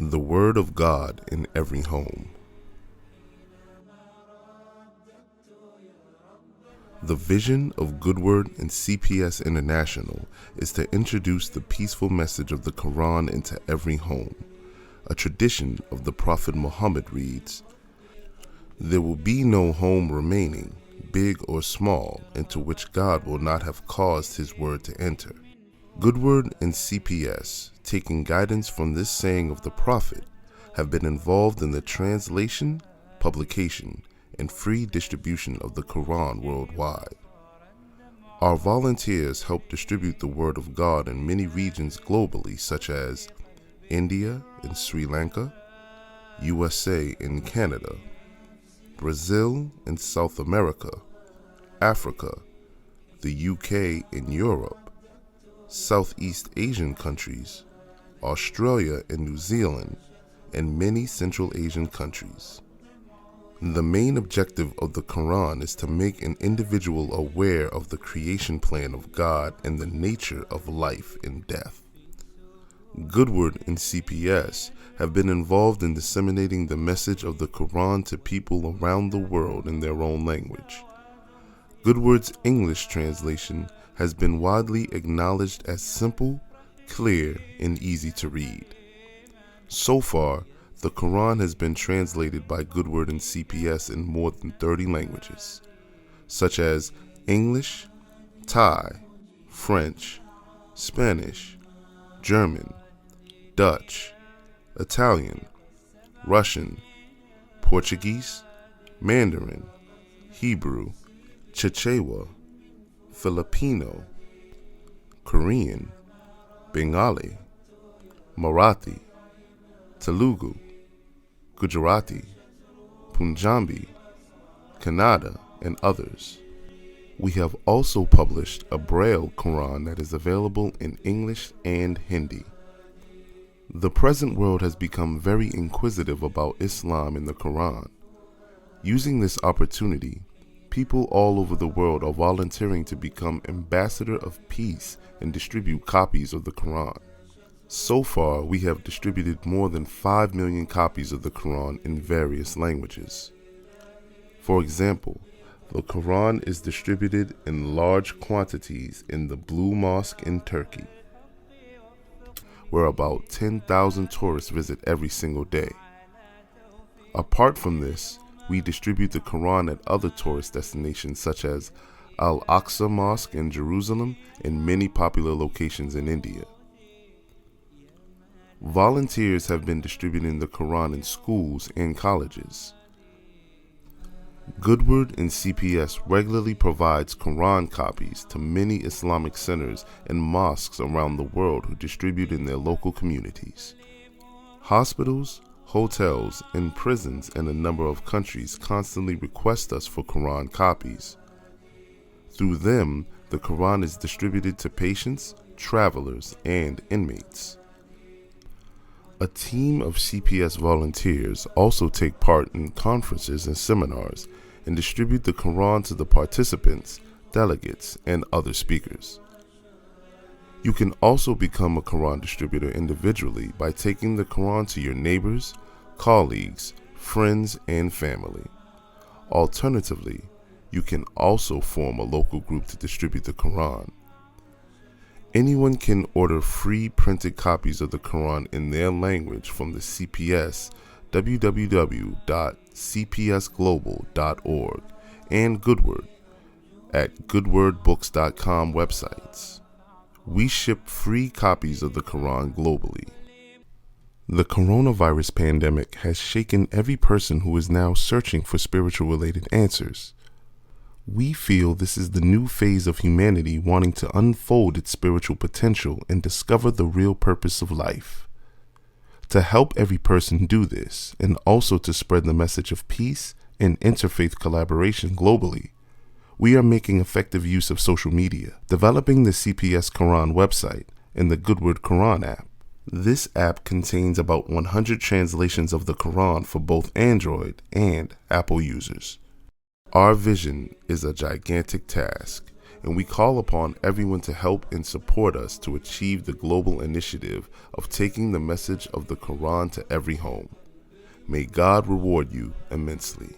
The Word of God in every home. The vision of Good Word and CPS International is to introduce the peaceful message of the Quran into every home. A tradition of the Prophet Muhammad reads, "There will be no home remaining, big or small, into which God will not have caused his word to enter." Good Word and CPS, taking guidance from this saying of the Prophet, have been involved in the translation, publication, and free distribution of the Quran worldwide. Our volunteers help distribute the Word of God in many regions globally, such as India and Sri Lanka, USA and Canada, Brazil and South America, Africa, the UK and Europe, Southeast Asian countries, Australia and New Zealand, and many Central Asian countries. The main objective of the Quran is to make an individual aware of the creation plan of God and the nature of life and death. Good Word and CPS have been involved in disseminating the message of the Quran to people around the world in their own language. Good Word's English translation has been widely acknowledged as simple, clear, and easy to read. So far, the Quran has been translated by Good Word and CPS in more than 30 languages, such as English, Thai, French, Spanish, German, Dutch, Italian, Russian, Portuguese, Mandarin, Hebrew, Chichewa, Filipino, Korean, Bengali, Marathi, Telugu, Gujarati, Punjabi, Kannada, and others. We have also published a Braille Quran that is available in English and Hindi. The present world has become very inquisitive about Islam and the Quran. Using this opportunity, people all over the world are volunteering to become ambassador of peace and distribute copies of the Quran. So far, we have distributed more than 5 million copies of the Quran in various languages. For example, the Quran is distributed in large quantities in the Blue Mosque in Turkey, where about 10,000 tourists visit every single day. Apart from this, we distribute the Quran at other tourist destinations such as Al-Aqsa Mosque in Jerusalem and many popular locations in India. Volunteers have been distributing the Quran in schools and colleges. Good Word and CPS regularly provides Quran copies to many Islamic centers and mosques around the world who distribute in their local communities. Hospitals, hotels, and prisons in a number of countries constantly request us for Quran copies. Through them, the Quran is distributed to patients, travelers, and inmates. A team of CPS volunteers also take part in conferences and seminars and distribute the Quran to the participants, delegates, and other speakers. You can also become a Quran distributor individually by taking the Quran to your neighbors, colleagues, friends, and family. Alternatively, you can also form a local group to distribute the Quran. Anyone can order free printed copies of the Quran in their language from the CPS www.cpsglobal.org and Good Word at goodwordbooks.com websites. We ship free copies of the Quran globally. The coronavirus pandemic has shaken every person who is now searching for spiritual-related answers. We feel this is the new phase of humanity wanting to unfold its spiritual potential and discover the real purpose of life. To help every person do this, and also to spread the message of peace and interfaith collaboration globally, we are making effective use of social media, developing the CPS Quran website and the Good Word Quran app. This app contains about 100 translations of the Quran for both Android and Apple users. Our vision is a gigantic task, and we call upon everyone to help and support us to achieve the global initiative of taking the message of the Quran to every home. May God reward you immensely.